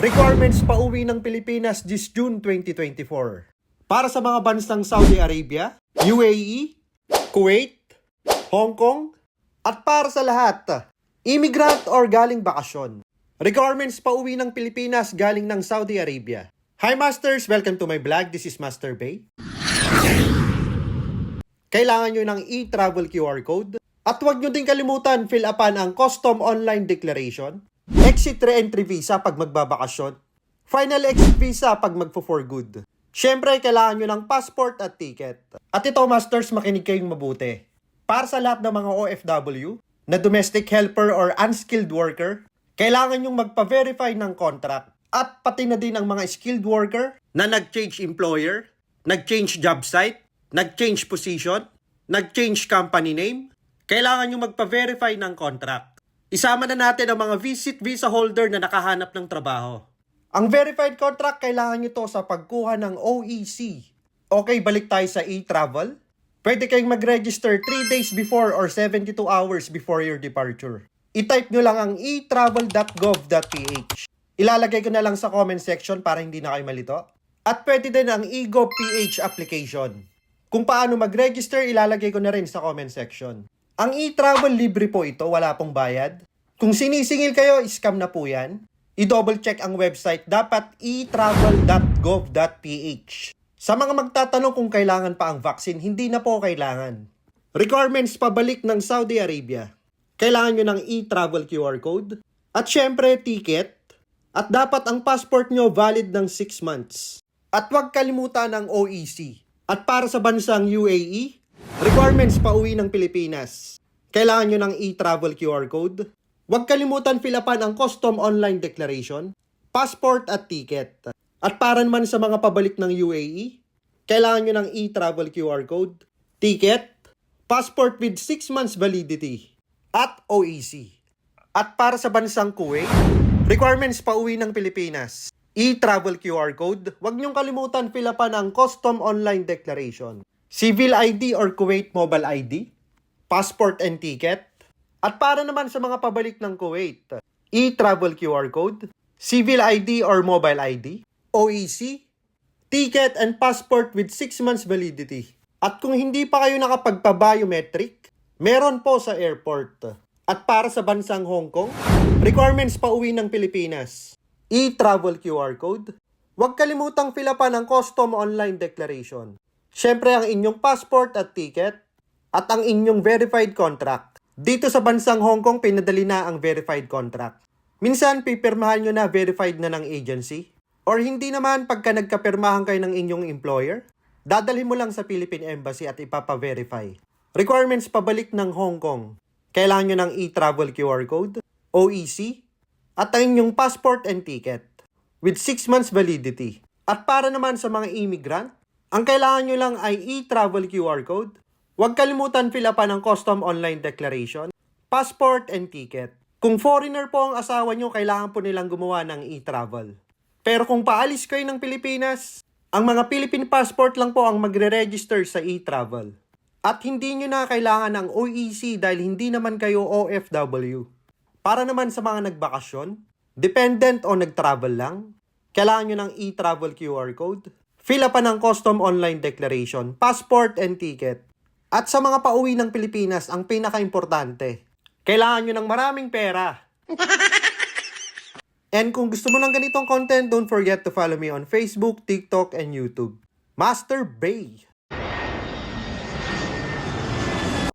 Requirements pauwi ng Pilipinas this June 2024. Para sa mga bansang Saudi Arabia, UAE, Kuwait, Hong Kong, at para sa lahat, immigrant or galing bakasyon. Requirements pauwi ng Pilipinas galing ng Saudi Arabia. Hi Masters! Welcome to my vlog. This is Master Bay. Kailangan nyo ng e-travel QR code. At huwag nyo din kalimutan fill upan ang custom online declaration, exit re-entry visa pag magbabakasyon, final exit visa pag magpo-for good. Siyempre, kailangan nyo ng passport at ticket. At ito, Masters, makinig kayong mabuti. Para sa lahat ng mga OFW, na domestic helper or unskilled worker, kailangan nyong magpa-verify ng contract. At pati na din ang mga skilled worker na nag-change employer, nag-change job site, nag-change position, nag-change company name, kailangan nyo magpa-verify ng contract. Isama na natin ang mga visit visa holder na nakahanap ng trabaho. Ang verified contract, kailangan nyo to sa pagkuha ng OEC. Okay, balik tayo sa e-travel. Pwede kayong mag-register 3 days before or 72 hours before your departure. I-type nyo lang ang e-travel.gov.ph. Ilalagay ko na lang sa comment section para hindi na kayo malito. At pwede din ang e-gov.ph application. Kung paano mag-register, ilalagay ko na rin sa comment section. Ang e-travel libre po ito, wala pong bayad. Kung sinisingil kayo, scam na po yan. I-double check ang website, dapat e-travel.gov.ph. Sa mga magtatanong kung kailangan pa ang vaccine, hindi na po kailangan. Requirements pabalik ng Saudi Arabia. Kailangan nyo ng e-travel QR code. At syempre, ticket. At dapat ang passport nyo valid ng 6 months. At huwag kalimutan ang OEC. At para sa bansang UAE, requirements pauwi ng Pilipinas. Kailangan nyo ng e-travel QR code. Huwag kalimutan fill upan ang custom online declaration, passport at ticket. At para naman sa mga pabalik ng UAE, kailangan nyo ng e-travel QR code, ticket, passport with 6 months validity, at OEC. At para sa bansang Kuwait, requirements pauwi ng Pilipinas. E-travel QR code, huwag niyong kalimutan fill upan ang custom online declaration. Civil ID or Kuwait Mobile ID, passport and ticket. At para naman sa mga pabalik ng Kuwait, e-travel QR code, civil ID or mobile ID, OEC, ticket and passport with 6 months validity. At kung hindi pa kayo nakapagpa-biometric, meron po sa airport. At para sa bansang Hong Kong, requirements pauwi ng Pilipinas. E-travel QR code. Huwag kalimutang fill upan ang custom online declaration. Siyempre ang inyong passport at ticket. At ang inyong verified contract. Dito sa bansang Hong Kong, pinadali na ang verified contract. Minsan, pipirmahan nyo na verified na ng agency. Or hindi naman pagka nagkapirmahan kayo ng inyong employer, dadalhin mo lang sa Philippine Embassy at ipapa-verify. Requirements pabalik ng Hong Kong. Kailangan nyo ng e-travel QR code, OEC, at ang inyong passport and ticket with 6 months validity. At para naman sa mga immigrant, ang kailangan nyo lang ay e-travel QR code. Huwag kalimutan fill upan ang custom online declaration, passport and ticket. Kung foreigner po ang asawa nyo, kailangan po nilang gumawa ng e-travel. Pero kung paalis kayo ng Pilipinas, ang mga Philippine passport lang po ang magre-register sa e-travel. At hindi nyo na kailangan ng OEC dahil hindi naman kayo OFW. Para naman sa mga nagbakasyon, dependent o nag-travel lang, kailangan nyo ng e-travel QR code, fill upan ng custom online declaration, passport and ticket. At sa mga pauwi ng Pilipinas, ang pinaka-importante, kailangan nyo ng maraming pera. And kung gusto mo ng ganitong content, don't forget to follow me on Facebook, TikTok, and YouTube. Master Bay!